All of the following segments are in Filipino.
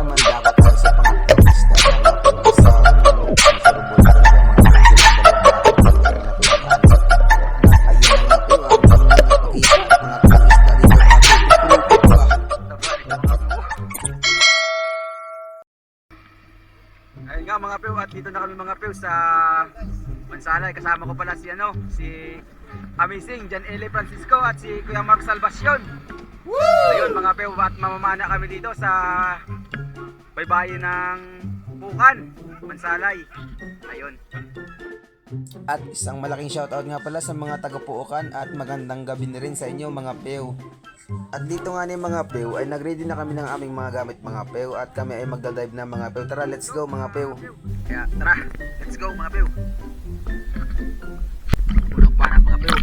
naman dapat tayo sa pangatong isda mga pew. Isang surubol talaga mga pew. Ayun mga pew, ang napakita pangatong isda dito pag-upupupuk ba. Ayun nga mga pew, at dito na kami mga pew sa Mansalay. Kasama ko pala si Amazing Jan Ele Francisco at si Kuya Mark Salvacion. Ayun mga pew, at mamamana kami dito sa baybayin ng Pukan, Mansalay. Ayun. At isang malaking shoutout nga pala sa mga taga-Puukan at magandang gabi na rin sa inyo mga pew. At dito nga ni mga pew ay nagready na kami ng aming mga gamit mga pew at kami ay magdadive na mga pew. Tara, let's go mga pew. Kaya tara, let's go mga pew. Unang para mga pew.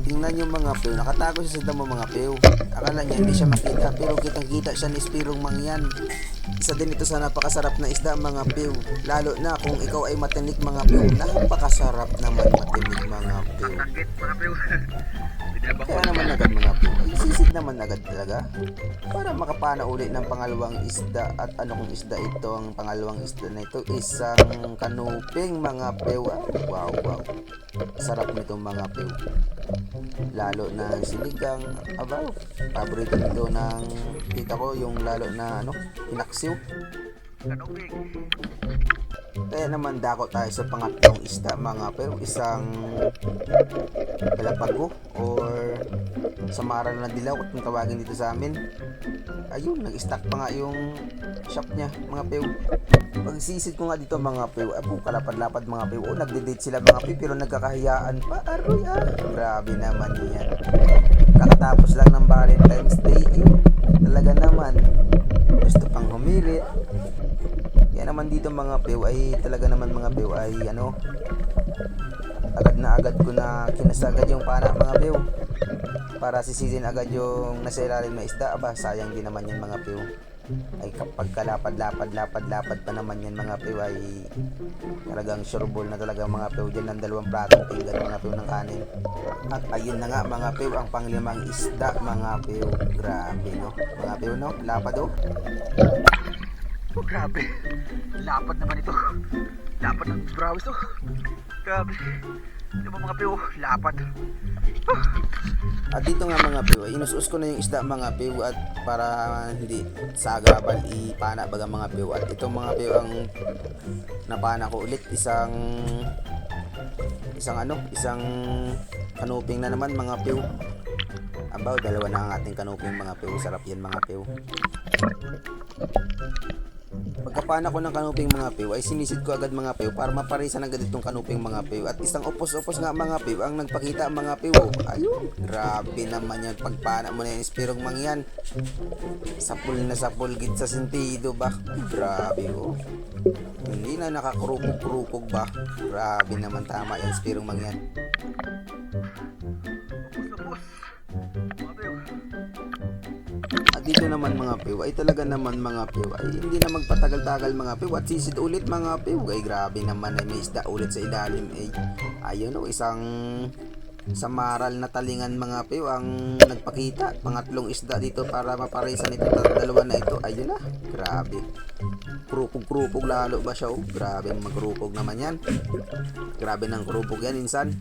Tingnan nyo mga pew, nakatago siya sa damo mga pew. Akala niya hindi siya makita pero kitang kita siya ni Spirong Mangyan. Isa din ito sa napakasarap na isda mga pew. Lalo na kung ikaw ay matinik mga pew. Napakasarap naman matinik mga pew. Tanggit mga pew. Kaya naman agad mga pew. Ay sisid naman agad talaga. Para makapana uli ng pangalawang isda. At ano kung isda ito? Ang pangalawang isda na ito isang kanuping mga pew. Wow wow. Sarap nito mga pew. Lalo na sinigang. Abaw. Paborito nito ng tita ko. Yung lalo na pinaksiw. Kanuping. Kaya naman dako tayo sa pangatlong isda mga pew. Isang balapago or samaran na dilaw kung tawagin dito sa amin. Ayun, nag-stack pa nga yung shop niya mga pew. Pagsisid ko nga dito mga pew, kalapad-lapad mga pew. Nagde-date sila mga pew pero nagkakahiyaan pa. Aroy grabe naman yan. Kakatapos lang ng Valentine's Day. Talaga naman gusto pang humirit. Kaya naman dito mga pew ay talaga naman mga pew ay agad na agad ko na kinasagad yung pana mga pew para sisisin agad yung nasa ilalim na isda. Sayang din naman yan mga pew. Ay kapag kalapad-lapad pa naman yan mga pew ay talagang sureball na talaga mga pew dyan ng 2 platong pinggan mga pew ng kanin. At ayun na nga mga pew ang panglimang isda mga pew. Grabe mga pew lapad Grabe. Lapad naman ito. Lapad ng brawis to. Grabe. Ito mga pew, lapad. At dito nga mga pew, inusus ko na yung isda mga pew at para hindi sagabal ipana baga mga pew. At itong mga pew ang napana ko ulit isang kanuping na naman mga pew. Abaw, dalawa na ang ating kanuping mga pew. Sarap yan mga pew. Pagkapana ko ng kanuping mga pew ay sinisid ko agad mga pew para maparisan agad itong kanuping mga pew. At isang upos-upos nga mga pew ang nagpakita mga pew. Ayun, grabe naman yan. Pagpana mo na yung Spirong Mangyan, sapul na sapul gid sa sentido ba. Grabe hindi na nakakrupog-krupog ba. Grabe naman, tama yan Spirong Mangyan. Upos-upos. Mga pew. At dito naman mga pew ay talaga naman mga pew ay hindi na magpatagal-tagal mga pew at sisid ulit mga pew. Ay grabe naman ay may isda ulit sa ilalim. Ayun isang samaral na talingan mga pew ang nagpakita. Pangatlong isda dito para maparisan ito dalawa na ito. Ayun na, grabe. Krupog lalo ba siya? Grabe magkrupog naman yan. Grabe ng krupog yan insan.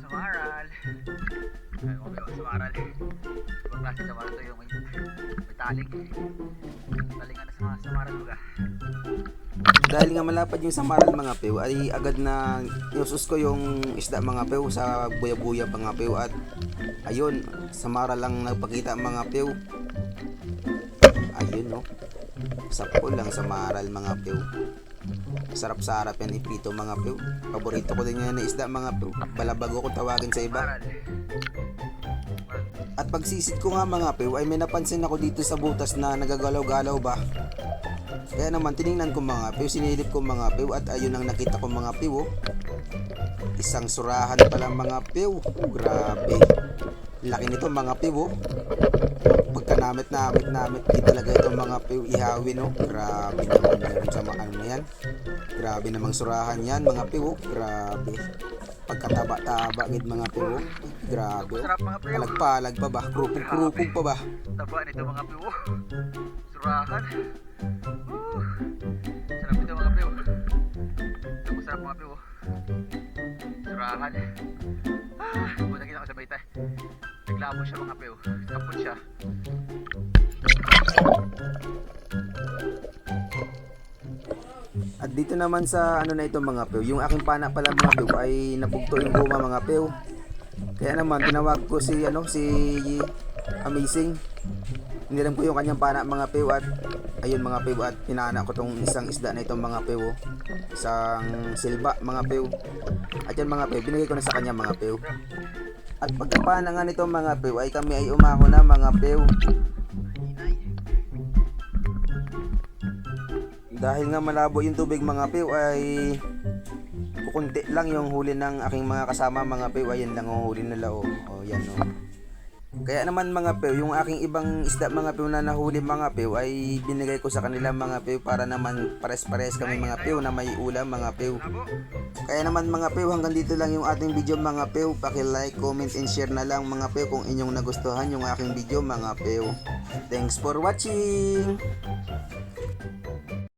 Samaral. Ay, samaral. Ibang klase samaral to yung may taling. Talingan na sa samaral mga. Dahil nga malapad yung samaral mga pew ay agad na inusus ko yung isda mga pew sa buya-buya mga pew. At ayun, samaral lang nagpakita mga pew. Ayun sapul lang samaral mga pew. Sarap-sarap yan ipito mga pew. Paborito ko din yan na isda mga pew. Balabago kung tawagin sa iba. At pagsisid ko nga mga pew ay may napansin ako dito sa butas na nagagalaw-galaw ba. Kaya naman tiningnan ko mga pew, sinilip ko mga pew at ayun ang nakita ko mga pew. Isang surahan pala mga pew. Grabe. Laki nito mga pew. Pagka namit di talaga itong mga pew ihawin Grabe naman meron sa mga yan. Grabe namang surahan yan mga pew. Grabe. Pagkataba-taba gid mga pew. Grabe. Ito, masarap mga pew. Palag-palag pa ba? Krupog-krupog pa ba? Taba nito mga pew. Surahan. Sarap nito mga pew. Ito masarap mga pew. Surahan. Buta kita ko sa baita. Naglabo siya mga pew. Kapon siya. At dito naman sa ano na ito mga pew, yung aking pana pala mga pew ay napugto yung guma mga pew. Kaya naman tinawag ko si Amazing. Hiniram ko yung kanyang pana mga pew at ayun mga pew at pinana ko tong isang isda na itong mga pew. Isang silba mga pew. At yan mga pew, binigay ko na sa kanya mga pew. At pagkapana nga nito mga pew ay kami ay umaho na mga pew. Dahil nga malabo yung tubig mga pew ay kukunti lang yung huli ng aking mga kasama mga pew. Ayan lang ang huli nila o yan o. Kaya naman mga pew, yung aking ibang isda mga pew na nahuli mga pew ay binigay ko sa kanila mga pew para naman pares-pares kami mga pew na may ulam mga pew. Kaya naman mga pew, hanggang dito lang yung ating video mga pew. Paki-like, comment and share na lang mga pew kung inyong nagustuhan yung aking video mga pew. Thanks for watching.